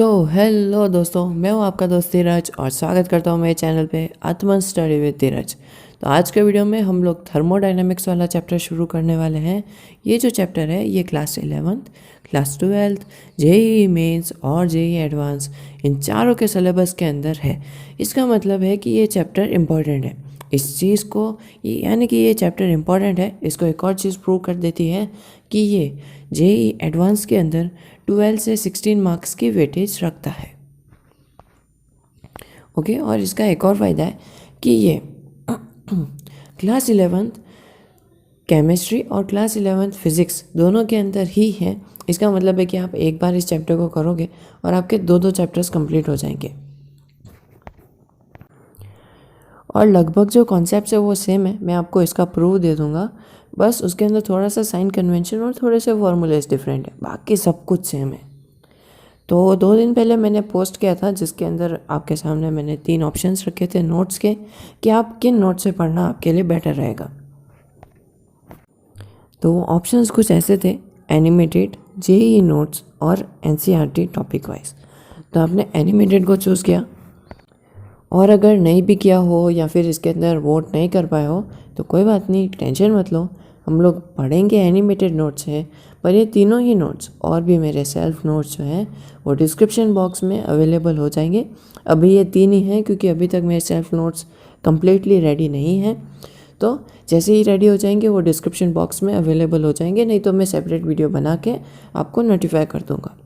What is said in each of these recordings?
Hello दोस्तों, मैं हूं आपका दोस्त धीरज और स्वागत करता हूं मेरे चैनल पे आत्मन स्टडी विद धीरज। तो आज के वीडियो में हम लोग थर्मोडायनेमिक्स वाला चैप्टर शुरू करने वाले हैं। ये जो चैप्टर है ये class 11th, class 12th, JEE mains और जेईई एडवांस इन चारों के सिलेबस के अंदर है। इसका मतलब है कि ये चैप्टर इम्पॉर्टेंट है। इस चीज़ को यानी कि ये चैप्टर इम्पॉर्टेंट है, इसको एक और चीज़ प्रूव कर देती है कि ये जेईई एडवांस के अंदर 12 से 16 मार्क्स की वेटेज रखता है। ओके, और इसका एक और फ़ायदा है कि ये क्लास 11th केमिस्ट्री और क्लास 11th फिज़िक्स दोनों के अंदर ही है। इसका मतलब है कि आप एक बार इस चैप्टर को करोगे और आपके दो चैप्टर्स कंप्लीट हो जाएंगे और लगभग जो कॉन्सेप्ट है वो सेम है। मैं आपको इसका प्रूफ दे दूंगा, बस उसके अंदर थोड़ा सा साइन कन्वेंशन और थोड़े से फॉर्मूलेज डिफरेंट है, बाकी सब कुछ सेम है। तो 2 दिन पहले मैंने पोस्ट किया था जिसके अंदर आपके सामने मैंने 3 ऑप्शंस रखे थे नोट्स के कि आप किन नोट से पढ़ना आपके लिए बेटर रहेगा। तो ऑप्शंस कुछ ऐसे थे: एनिमेटेड, जेईई नोट्स और एनसीईआरटी टॉपिक वाइज। तो आपने एनिमेटेड को चूज़ किया, और अगर नहीं भी किया हो या फिर इसके अंदर वोट नहीं कर पाए हो तो कोई बात नहीं, टेंशन मत लो। हम लोग पढ़ेंगे एनिमेटेड नोट्स हैं, पर ये तीनों ही नोट्स और भी मेरे सेल्फ नोट्स जो हैं वो डिस्क्रिप्शन बॉक्स में अवेलेबल हो जाएंगे। अभी ये 3 ही हैं क्योंकि अभी तक मेरे सेल्फ नोट्स कम्प्लीटली रेडी नहीं हैं। तो जैसे ही रेडी हो जाएंगे वो डिस्क्रिप्शन बॉक्स में अवेलेबल हो जाएंगे, नहीं तो मैं सेपरेट वीडियो बना के आपको नोटिफाई कर दूँगा।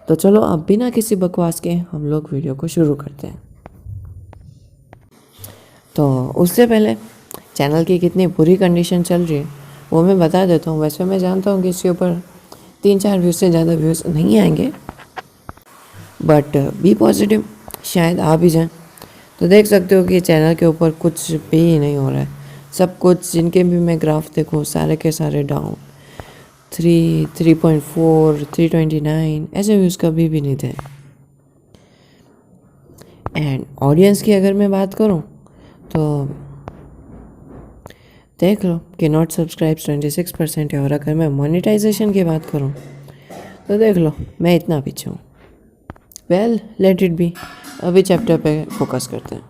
तो चलो अब बिना किसी बकवास के हम लोग वीडियो को शुरू करते हैं। तो उससे पहले चैनल की कितनी बुरी कंडीशन चल रही है वो मैं बता देता हूँ। वैसे मैं जानता हूँ कि इसके ऊपर 3-4 व्यूज़ से ज़्यादा व्यूज़ नहीं आएंगे, बट बी पॉजिटिव, शायद आ भी जाएं। तो देख सकते हो कि चैनल के ऊपर कुछ भी नहीं हो रहा है। सब कुछ जिनके भी मैं ग्राफ देखूँ सारे के सारे डाउन, 3, 3.4, 329 ऐसे व्यूज़ कभी भी नहीं थे। एंड ऑडियंस की अगर मैं बात करूँ तो देख लो कि नॉट सब्सक्राइब्स 26% है, और अगर मैं मोनेटाइजेशन की बात करूं तो देख लो मैं इतना पीछे हूँ। Well, let it be. अभी चैप्टर पे फोकस करते हैं।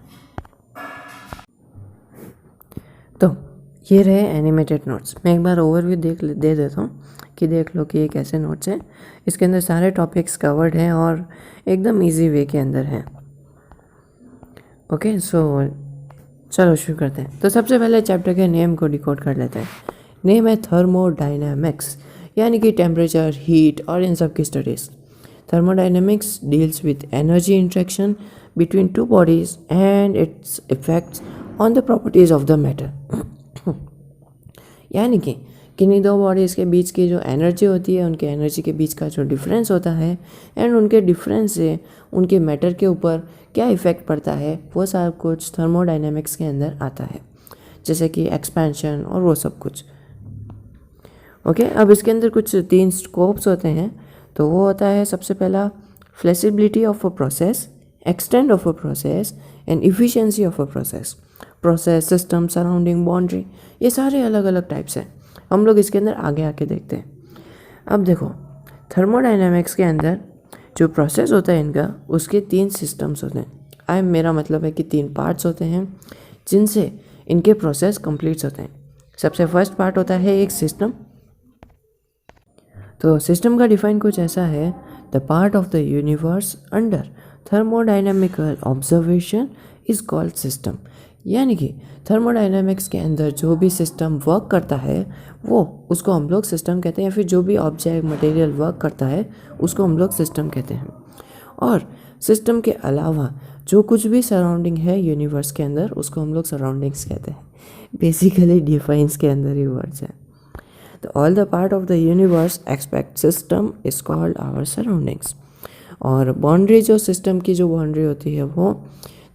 तो ये रहे एनिमेटेड नोट्स। मैं एक बार ओवरव्यू दे देता हूँ कि देख लो कि ये कैसे नोट्स हैं। इसके अंदर सारे टॉपिक्स कवर्ड हैं और एकदम ईजी वे के अंदर हैं। ओके, सो चलो शुरू करते हैं। तो सबसे पहले चैप्टर के नेम को डिकोड कर लेते हैं। नेम है थर्मोडायनेमिक्स, यानी कि टेम्परेचर, हीट और इन सब की studies. Thermodynamics deals with energy interaction between two bodies and it's effects on the properties of the matter. यानी कि किन्हीं दो बॉडीज़ के बीच की जो एनर्जी होती है, उनके एनर्जी के बीच का जो डिफरेंस होता है एंड उनके डिफरेंस से उनके मैटर के ऊपर क्या इफ़ेक्ट पड़ता है, वो सब कुछ थर्मोडायनेमिक्स के अंदर आता है, जैसे कि एक्सपेंशन और वो सब कुछ। ओके, अब इसके अंदर कुछ 3 स्कोप्स होते हैं। तो वो होता है सबसे पहला flexibility of a process, extend of a process and efficiency of a process. Process, system, surrounding, boundary, ये सारे अलग अलग टाइप्स हैं। हम लोग इसके अंदर आगे आके देखते हैं। अब देखो, थर्मोडायनेमिक्स के अंदर जो प्रोसेस होता है इनका, उसके 3 सिस्टम्स होते हैं। मेरा मतलब है कि 3 पार्ट्स होते हैं जिनसे इनके प्रोसेस कंप्लीट होते हैं। सबसे फर्स्ट पार्ट होता है एक सिस्टम। तो सिस्टम का डिफाइन कुछ ऐसा है: the part of the universe under thermodynamical observation is called system. यानी कि थर्मोडायनेमिक्स के अंदर जो भी सिस्टम वर्क करता है वो उसको हम लोग सिस्टम कहते हैं, या फिर जो भी ऑब्जेक्ट मटेरियल वर्क करता है उसको हम लोग सिस्टम कहते हैं। और सिस्टम के अलावा जो कुछ भी सराउंडिंग है यूनिवर्स के अंदर उसको हम लोग सराउंडिंग्स कहते हैं। बेसिकली डिफाइंस के अंदर ही वर्ड्स हैं। तो all the part of the universe expect system is called our surroundings. और बाउंड्री, जो सिस्टम की जो बाउंड्री होती है वो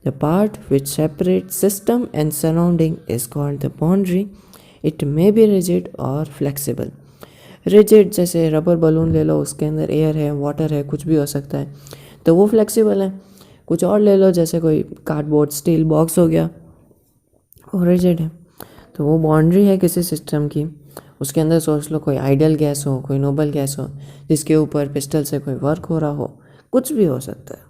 the part which separate system and surrounding is called the boundary. It may be rigid और फ्लेक्सिबल। रिजिड जैसे rubber balloon ले लो, उसके अंदर एयर है, वाटर है, कुछ भी हो सकता है, तो वो फ्लेक्सिबल है। कुछ और ले लो, जैसे कोई कार्डबोर्ड, स्टील बॉक्स हो गया, वो रिजिड है। तो वो बाउंड्री है किसी सिस्टम की। उसके अंदर सोच लो कोई आइडियल गैस हो, कोई नोबल गैस हो जिसके ऊपर पिस्टल से कोई वर्क हो रहा हो, कुछ भी हो सकता है।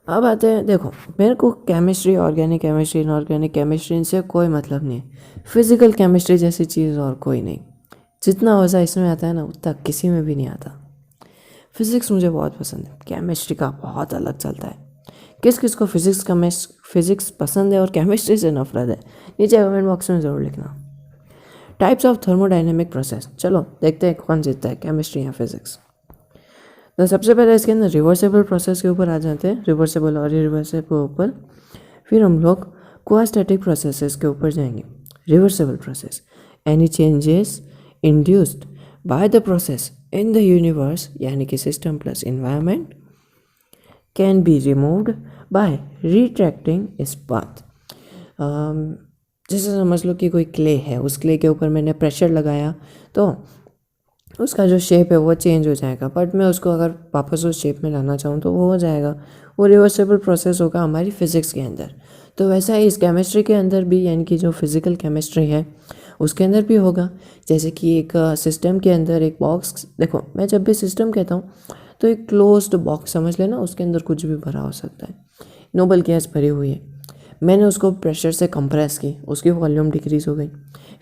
अब आते हैं, देखो मेरे को chemistry, organic chemistry, inorganic chemistry, इनसे कोई मतलब नहीं है। फिजिकल केमिस्ट्री जैसी चीज़ और कोई नहीं। जितना वजह इसमें आता है ना उतना किसी में भी नहीं आता। फिज़िक्स मुझे बहुत पसंद है, केमिस्ट्री का बहुत अलग चलता है। किस किस को फिज़िक्स पसंद है और केमिस्ट्री से नफरत है, नीचे कमेंट बॉक्स में ज़रूर लिखना। टाइप्स ऑफ थर्मोडाइनमिक प्रोसेस, चलो देखते हैं कौन जीतता है, केमिस्ट्री या फिज़िक्स। तो सबसे पहले इसके अंदर रिवर्सेबल प्रोसेस के ऊपर आ जाते हैं, रिवर्सेबल और इरिवर्सेबल के ऊपर। फिर हम लोग क्वास्टैटिक प्रोसेसेस के ऊपर जाएंगे। Reversible process, any changes induced by the process in the universe, यानी कि system plus environment, can be removed by retracting इस पाथ। जैसे समझ लो कि कोई क्ले है, उस क्ले के ऊपर मैंने प्रेशर लगाया तो उसका जो शेप है वो चेंज हो जाएगा, बट मैं उसको अगर वापस उस शेप में लाना चाहूँ तो वो हो जाएगा। वो रिवर्सेबल प्रोसेस होगा हमारी फिज़िक्स के अंदर। तो वैसा ही इस केमिस्ट्री के अंदर भी, यानी कि जो फिज़िकल केमिस्ट्री है उसके अंदर भी होगा। जैसे कि एक सिस्टम के अंदर एक बॉक्स, देखो मैं जब भी सिस्टम कहता हूँ तो एक क्लोज्ड बॉक्स समझ लेना, उसके अंदर कुछ भी भरा हो सकता है। नोबल गैस भरी हुई है, मैंने उसको प्रेशर से कंप्रेस की, उसकी वॉल्यूम डिक्रीज़ हो गई।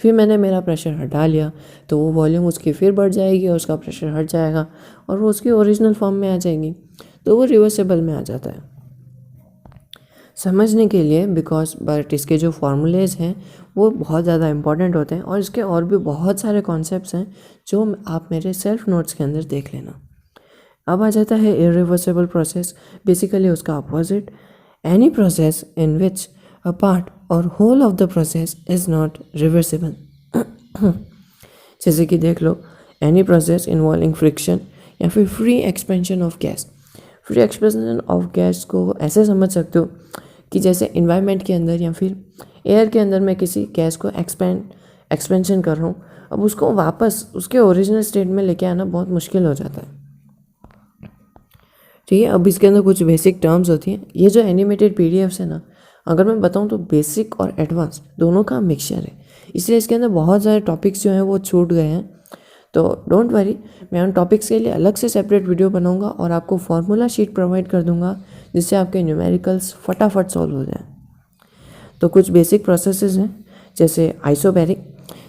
फिर मैंने मेरा प्रेशर हटा लिया तो वो वॉल्यूम उसकी फिर बढ़ जाएगी और उसका प्रेशर हट जाएगा और वो उसकी ओरिजिनल फॉर्म में आ जाएगी। तो वो रिवर्सेबल में आ जाता है समझने के लिए, बिकॉज बट इसके जो फार्मूलेज हैं वो बहुत ज़्यादा इंपॉर्टेंट होते हैं। और इसके और भी बहुत सारे कॉन्सेप्ट्स हैं जो आप मेरे सेल्फ नोट्स के अंदर देख लेना। अब आ जाता है इरिवर्सेबल प्रोसेस, बेसिकली उसका opposite, any process in which a part or whole of the process is not reversible। जैसे कि देख लो, एनी प्रोसेस इन्वॉल्विंग फ्रिक्शन या फिर free expansion of gas. Free expansion of gas को ऐसे समझ सकते हो कि जैसे इन्वायरमेंट के अंदर या फिर एयर के अंदर मैं किसी गैस को एक्सपेंशन कर रहा हूँ, अब उसको वापस उसके ओरिजिनल स्टेट में लेके आना बहुत मुश्किल हो जाता है। ठीक है, अब इसके अंदर कुछ बेसिक टर्म्स होती हैं। ये जो एनिमेटेड पीडीएफ्स है ना, अगर मैं बताऊं तो बेसिक और एडवांस दोनों का मिक्सचर है, इसलिए इसके अंदर बहुत सारे टॉपिक्स जो हैं वो छूट गए हैं। तो डोंट वरी, मैं उन टॉपिक्स के लिए अलग से सेपरेट वीडियो बनाऊंगा और आपको फार्मूला शीट प्रोवाइड कर दूंगा जिससे आपके न्यूमेरिकल्स फटाफट सॉल्व हो जाए। तो कुछ बेसिक प्रोसेसेस हैं जैसे आइसोबैरिक।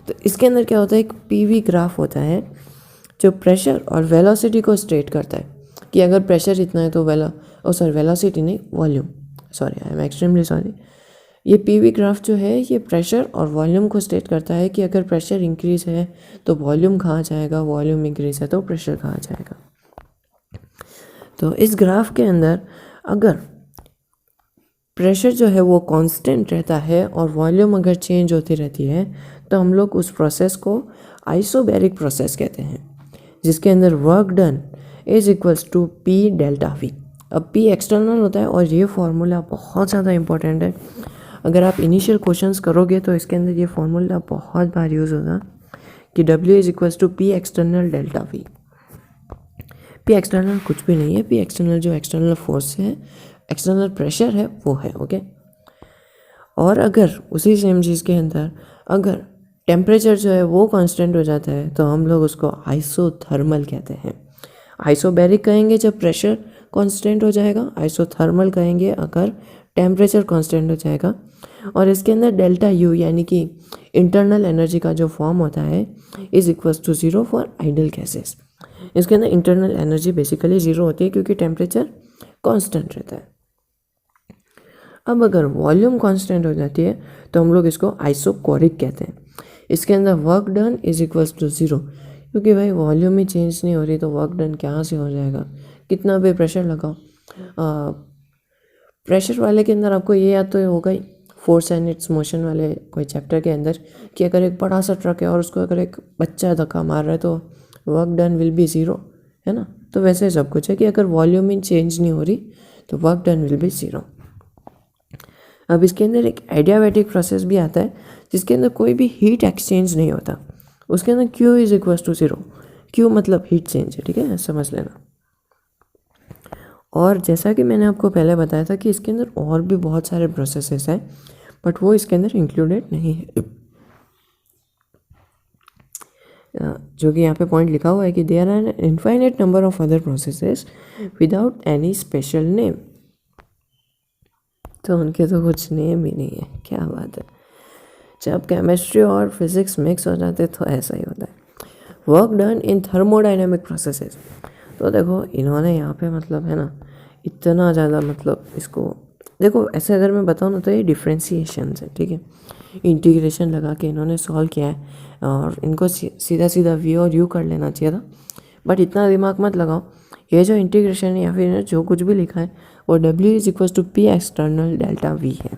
तो इसके अंदर क्या होता है, एक पीवी ग्राफ होता है जो प्रेशर और वेलोसिटी को स्टेट करता है कि अगर प्रेशर इतना है तो वेलोसिटी नहीं, volume, sorry I am extremely sorry. ये पीवी ग्राफ जो है ये प्रेशर और वॉल्यूम को स्टेट करता है कि अगर प्रेशर इंक्रीज है तो वॉल्यूम कहाँ जाएगा, वॉल्यूम इंक्रीज है तो प्रेशर कहाँ जाएगा। तो इस ग्राफ के अंदर अगर प्रेशर जो है वो कांस्टेंट रहता है और वॉल्यूम अगर चेंज होती रहती है तो हम लोग उस प्रोसेस को आइसोबैरिक प्रोसेस कहते हैं, जिसके अंदर work done is equals to P delta V. अब पी एक्सटर्नल होता है और ये फार्मूला बहुत ज़्यादा इंपॉर्टेंट है। अगर आप इनिशियल क्वेश्चंस करोगे तो इसके अंदर ये फार्मूला बहुत बार यूज़ होगा कि W is equals to P external delta V. P external कुछ भी नहीं है, पी एक्सटर्नल जो एक्सटर्नल फोर्स है, एक्सटर्नल प्रेशर है वो है, ओके। और अगर उसी सेम चीज़ के अंदर अगर टेम्परेचर जो है वो कांस्टेंट हो जाता है तो हम लोग उसको आइसोथर्मल कहते हैं। आइसोबैरिक कहेंगे जब प्रेशर कांस्टेंट हो जाएगा, आइसोथर्मल कहेंगे अगर टेम्परेचर कांस्टेंट हो जाएगा। और इसके अंदर डेल्टा यू यानी कि इंटरनल एनर्जी का जो फॉर्म होता है is equals to 0 for ideal gases. इसके अंदर इंटरनल एनर्जी बेसिकली 0 होती है क्योंकि टेम्परेचर कांस्टेंट रहता है। अब अगर वॉल्यूम कांस्टेंट हो जाती है तो हम लोग इसको आइसोकोरिक कहते हैं। इसके अंदर work done is equals to 0, क्योंकि भाई वॉल्यूम ही चेंज नहीं हो रही तो वर्क डन कहाँ से हो जाएगा, कितना भी प्रेशर लगाओ। प्रेशर वाले के अंदर आपको ये याद तो होगा ही, फोर्स एंड इट्स मोशन वाले कोई चैप्टर के अंदर, कि अगर एक बड़ा सा ट्रक है और उसको अगर एक बच्चा धक्का मार रहा है तो वर्क डन विल बी 0, है ना। तो वैसे सब कुछ है कि अगर वॉल्यूम ही चेंज नहीं हो रही तो वर्क डन विल बी 0। अब इसके अंदर एक एडियाबैटिक प्रोसेस भी आता है जिसके अंदर कोई भी हीट एक्सचेंज नहीं होता। उसके अंदर Q is equals to 0। Q मतलब हीट चेंज है, ठीक है, समझ लेना। और जैसा कि मैंने आपको पहले बताया था कि इसके अंदर और भी बहुत सारे प्रोसेसेस हैं बट वो इसके अंदर इंक्लूडेड नहीं है। जो कि यहाँ पे पॉइंट लिखा हुआ है कि there are an infinite number of other processes without any special name. तो उनके तो कुछ नेम ही नहीं है, क्या बात है। जब केमिस्ट्री और फिजिक्स मिक्स हो जाते तो ऐसा ही होता है। Work done in thermodynamic processes. तो देखो इन्होंने यहाँ पे मतलब है ना इतना ज़्यादा मतलब इसको देखो ऐसे अगर मैं बताऊँ ना तो ये डिफ्रेंसीशन है, ठीक है, इंटीग्रेशन लगा के इन्होंने सॉल्व किया है और इनको सीधा सीधा वी और यू कर लेना चाहिए था, बट इतना दिमाग मत लगाओ। ये जो इंटीग्रेशन है या फिर जो कुछ भी लिखा है वो W is equal to P external delta V है।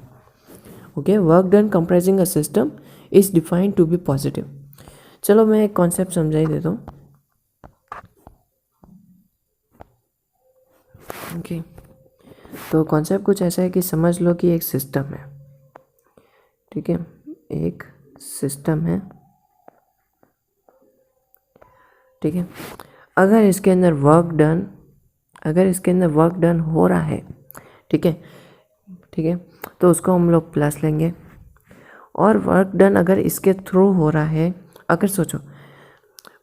Okay, work done comprising a system is defined to be positive. चलो मैं एक कॉन्सेप्ट समझा ही देता हूँ। ओके, तो कॉन्सेप्ट कुछ ऐसा है कि समझ लो कि एक सिस्टम है, ठीक है, एक सिस्टम है, ठीक है। अगर इसके अंदर वर्क डन हो रहा है, ठीक है, ठीक है, तो उसको हम लोग प्लस लेंगे। और वर्क डन अगर इसके थ्रू हो रहा है, अगर सोचो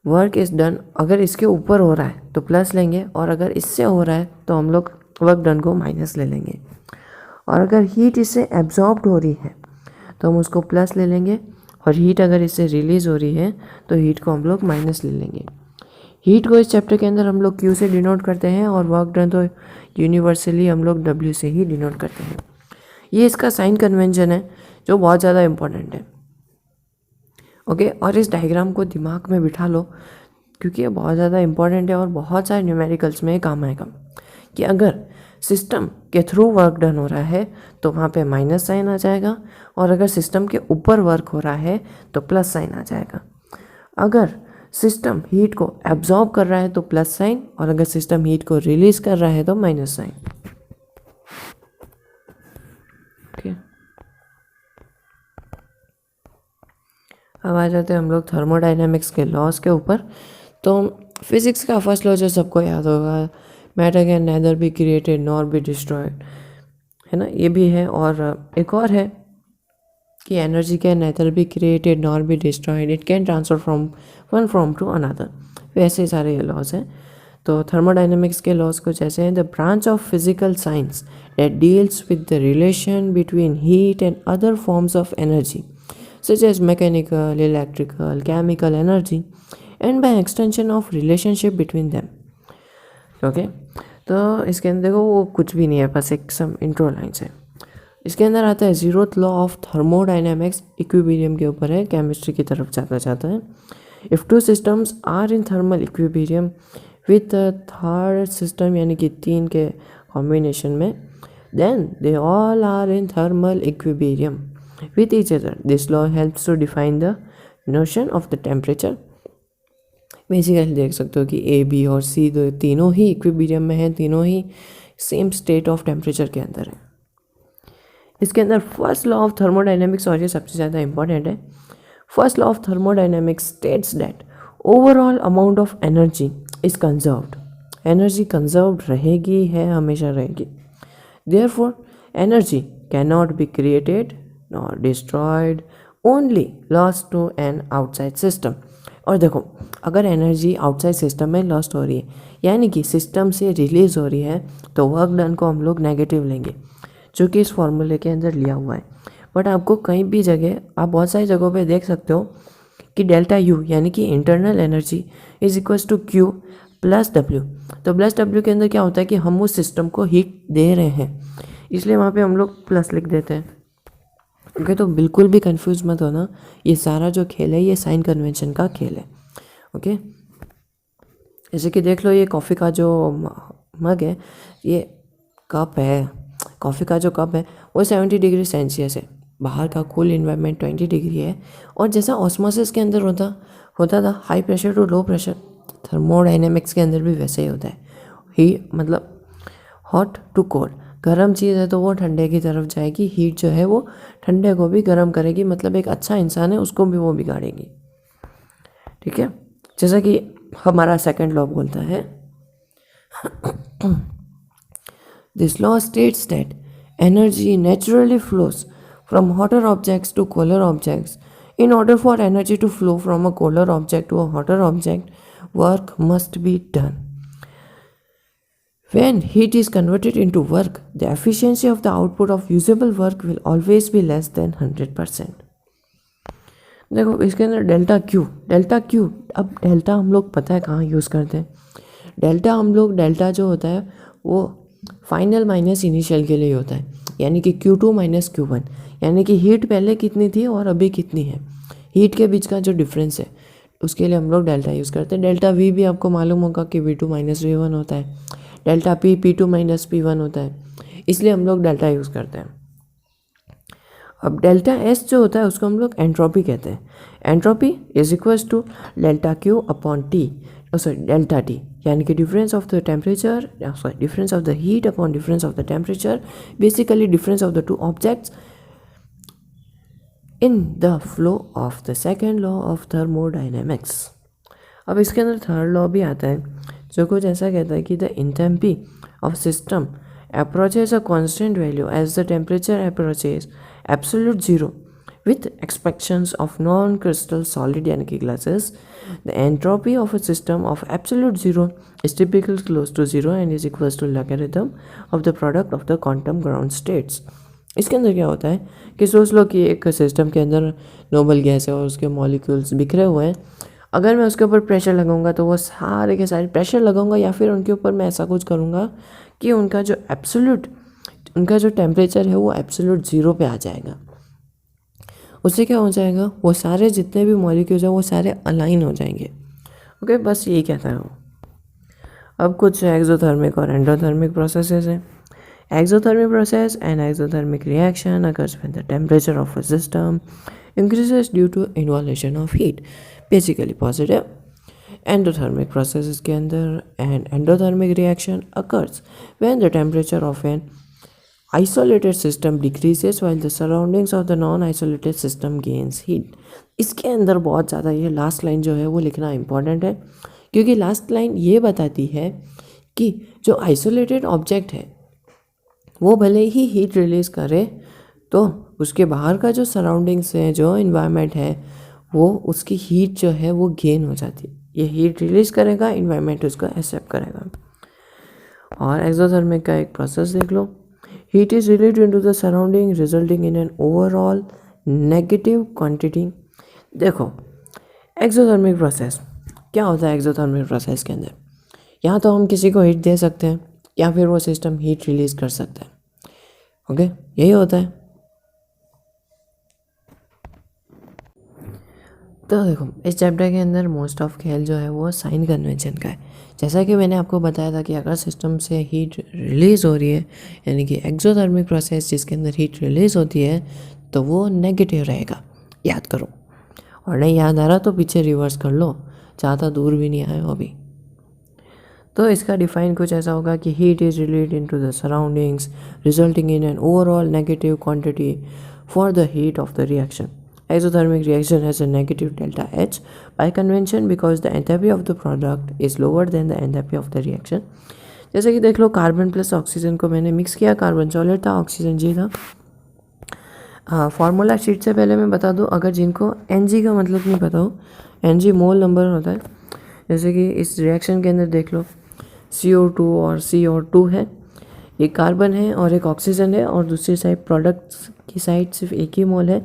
वर्क इज़ डन अगर इसके ऊपर हो रहा है तो प्लस लेंगे, और अगर इससे हो रहा है तो हम लोग वर्क डन को माइनस ले लेंगे। और अगर हीट इससे एब्जॉर्ब्ड हो रही है तो हम उसको प्लस ले लेंगे, और हीट अगर इससे रिलीज़ हो रही है तो हीट को हम लोग माइनस ले लेंगे। हीट को इस चैप्टर के अंदर हम लोग Q से डिनोट करते हैं, और वर्क डन तो यूनिवर्सली हम लोग W से ही डिनोट करते हैं। ये इसका साइन कन्वेंशन है जो बहुत ज़्यादा इम्पोर्टेंट है। ओके, और इस डायग्राम को दिमाग में बिठा लो क्योंकि ये बहुत ज़्यादा इम्पोर्टेंट है और बहुत सारे न्यूमेरिकल्स में काम आएगा कि अगर सिस्टम के थ्रू वर्क डन हो रहा है तो वहाँ पे माइनस साइन आ जाएगा, और अगर सिस्टम के ऊपर वर्क हो रहा है तो प्लस साइन आ जाएगा। अगर सिस्टम हीट को एब्जॉर्ब कर रहा है तो प्लस साइन, और अगर सिस्टम हीट को रिलीज कर रहा है तो माइनस साइन। ओके, अब आ जाते हैं हम लोग थर्मोडाइनमिक्स के लॉज के ऊपर। तो फिजिक्स का फर्स्ट लॉ जो सबको याद होगा, matter can neither be created nor be destroyed, है ना, ये भी है। और एक और है कि energy can neither be created nor be destroyed, it can transfer from one form to another. वैसे सारे ये लॉज हैं। तो थर्मोडाइनमिक्स के लॉज कुछ ऐसे हैं, the branch of physical science that deals with the relation between heat and other forms of energy such as mechanical, electrical, chemical energy and by extension of relationship between them। Okay, तो इसके अंदर देखो वो कुछ भी नहीं है, बस एक सम इंट्रो लाइन्स है। इसके अंदर आता है zeroth law of thermodynamics, equilibrium के ऊपर है, केमिस्ट्री की तरफ जाता है। If two systems are in thermal equilibrium with third system यानी कि 3 के कॉम्बिनेशन में, then they all are in thermal equilibrium with each other. This law helps to define the notion of the temperature। Basically देख सकते हो कि A, B और C तीनों ही इक्विलिब्रियम में हैं, तीनों ही सेम स्टेट ऑफ टेम्परेचर के अंदर है। इसके अंदर फर्स्ट लॉ ऑफ थर्मोडाइनमिक्स, और ये सबसे ज़्यादा इंपॉर्टेंट है, first law of thermodynamics states that overall amount of energy is conserved. Energy conserved रहेगी, है, हमेशा रहेगी। Therefore energy can not be created nor destroyed, only lost to an outside system। और देखो अगर एनर्जी आउटसाइड सिस्टम में lost हो रही है यानी कि सिस्टम से रिलीज हो रही है तो वर्क डन को हम लोग नेगेटिव लेंगे, जो कि इस फॉर्मूले के अंदर लिया हुआ है। बट आपको कहीं भी जगह, आप बहुत सारी जगहों पे देख सकते हो कि डेल्टा यू यानी कि internal energy is equals to Q plus W. तो प्लस डब्ल्यू के अंदर क्या होता है कि हम उस सिस्टम को हीट दे रहे हैं, इसलिए वहाँ पे हम लोग प्लस लिख देते हैं। ओके, तो बिल्कुल भी कंफ्यूज मत होना, ये सारा जो खेल है ये साइन कन्वेंशन का खेल है। ओके, जैसे कि देख लो ये कॉफ़ी का जो मग है, ये कप है, कॉफ़ी का जो कप है वो 70 डिग्री सेल्सियस है, बाहर का कूल इन्वायरमेंट 20 डिग्री है। और जैसा ऑस्मोसिस के अंदर होता था high pressure to low pressure, thermodynamics के अंदर भी वैसे ही होता है। ही मतलब हॉट टू कोल्ड, गर्म चीज़ है तो वो ठंडे की तरफ जाएगी, हीट जो है वो ठंडे को भी गर्म करेगी, मतलब एक अच्छा इंसान है उसको भी वो बिगाड़ेगी। ठीक है, जैसा कि हमारा सेकंड लॉ बोलता है, this law states that energy naturally flows from hotter objects to cooler objects In order for energy to flow from a colder object to a hotter object, work must be done. When heat is converted into work, the efficiency of the output of usable work will always be less than 100%. देखो इसके अंदर delta Q, अब delta हम लोग पता है कहाँ use करते हैं। डेल्टा जो होता है वो फाइनल माइनस इनिशियल के लिए होता है, यानी कि Q2 माइनस Q1, यानी कि हीट पहले कितनी थी और अभी कितनी है, हीट के बीच का जो डिफरेंस है उसके लिए हम लोग डेल्टा यूज़ करते हैं। डेल्टा V भी आपको मालूम होगा कि V2 माइनस V1 होता है, डेल्टा P2 माइनस P1 होता है, इसलिए हम लोग डेल्टा यूज़ करते हैं। अब डेल्टा S जो होता है उसको हम लोग एंट्रोपी कहते हैं। Entropy is equals to delta Q upon T, delta T, यानी कि difference of the temperature, difference of the heat upon difference of the temperature, basically difference of the two objects in the flow of the second law of thermodynamics. अब इसके अंदर third law भी आता है जो कुछ ऐसा कहता है कि the entropy of system approaches a constant value as the temperature approaches absolute zero with exceptions of non-crystal solid यानी कि glasses. The entropy of a system of absolute zero is typically close to zero and is equals to logarithm of the product of the quantum ground states. इसके अंदर क्या होता है कि सोच लो कि एक सिस्टम के अंदर नोबल गैस है और उसके मॉलिक्यूल्स बिखरे हुए हैं। अगर मैं उसके ऊपर प्रेशर लगाऊंगा तो वो सारे के सारे प्रेशर लगाऊंगा, या फिर उनके ऊपर मैं ऐसा कुछ करूँगा कि उनका जो टेम्परेचर है वो एब्सोल्यूट ज़ीरो पे आ जाएगा। उससे क्या हो जाएगा, वो सारे जितने भी मॉलिक्यूल्स हैं वो सारे अलाइन हो जाएंगे। ओके, बस यही कहता है वो। अब कुछ एक्सोथर्मिक और एंडोथर्मिक प्रोसेसेस हैं। Exothermic process and exothermic reaction occurs when the temperature of a system increases due to involution of heat, basically positive. Endothermic processes के अंदर and endothermic reaction occurs when the temperature of an isolated system decreases while the surroundings of the non isolated system gains heat. इसके अंदर बहुत ज़्यादा ये last line जो है वो लिखना इंपॉर्टेंट है, क्योंकि लास्ट लाइन ये बताती है कि जो आइसोलेटेड ऑब्जेक्ट है वो भले ही हीट रिलीज़ करे तो उसके बाहर का जो सराउंडिंग्स है, जो इन्वायरमेंट है, वो उसकी हीट जो है वो गेन हो जाती है। ये हीट रिलीज़ करेगा, इन्वायरमेंट उसको एक्सेप्ट करेगा। और एक्सोथर्मिक का एक प्रोसेस देख लो। Heat is released into the surrounding resulting in an overall negative quantity. देखो एक्सोथर्मिक प्रोसेस क्या होता है। एक्सोथर्मिक प्रोसेस के अंदर या तो हम किसी को हीट दे सकते हैं या फिर वो सिस्टम हीट रिलीज़ कर सकता है। ओके, यही होता है। तो देखो इस चैप्टर के अंदर मोस्ट ऑफ खेल जो है वो साइन कन्वेंशन का है। जैसा कि मैंने आपको बताया था कि अगर सिस्टम से हीट रिलीज़ हो रही है, यानी कि एक्सोथर्मिक प्रोसेस जिसके अंदर हीट रिलीज़ होती है, तो वो नेगेटिव रहेगा, याद करो। और नहीं याद आ रहा तो पीछे रिवर्स कर लो, ज़्यादा दूर भी नहीं आए हो अभी। तो इसका डिफाइन कुछ ऐसा होगा कि heat is relieved into the surroundings resulting in an overall negative quantity for the heat of the reaction. Exothermic reaction has a negative delta H by convention because the enthalpy of the product is lower than the enthalpy of the reaction. जैसे कि देख low carbon plus oxygen को मैंने mix किया, carbon solid था, oxygen जी था। Formula sheet से पहले मैं बता दूं, अगर जिनको Ng का मतलब नहीं पता हो, Ng मोल नंबर होता है। जैसे कि इस रिएक्शन के अंदर देख लो CO2 और CO2 है, एक कार्बन है और एक ऑक्सीजन है, और दूसरी साइड प्रोडक्ट्स की साइड सिर्फ एक ही मोल है।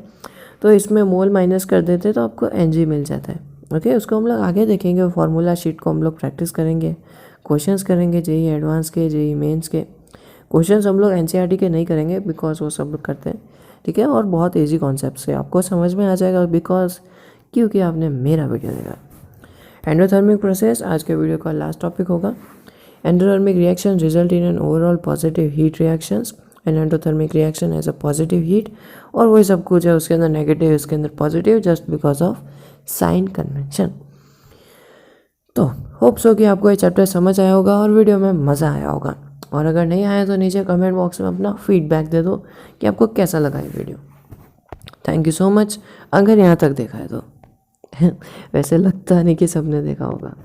तो इसमें मोल माइनस कर देते तो आपको Ng मिल जाता है। ओके, उसको हम लोग आगे देखेंगे, फार्मूला शीट को हम लोग प्रैक्टिस करेंगे, क्वेश्चंस करेंगे, जेई एडवांस के, जेई मेंस के क्वेश्चंस हम लोग एनसीईआरटी के नहीं करेंगे बिकॉज वो सब लोग करते हैं, ठीक है। और बहुत ईजी कॉन्सेप्ट्स है, आपको समझ में आ जाएगा बिकॉज क्योंकि आपने मेरा वीडियो देखा। एंडोथर्मिक प्रोसेस आज के वीडियो का लास्ट टॉपिक होगा। Endothermic reaction result in an overall positive heat reactions and endothermic reaction as a positive heat, और वही सब कुछ है, उसके अंदर नेगेटिव, इसके अंदर positive, just because of sine convention. तो होप सो कि आपको ये चैप्टर समझ आया होगा और वीडियो में मज़ा आया होगा। और अगर नहीं आया तो नीचे कमेंट बॉक्स में अपना फीडबैक दे दो कि आपको कैसा लगा ये video. Thank you so much अगर यहाँ तक देखा है तो। वैसे लगता नहीं कि सबने देखा होगा।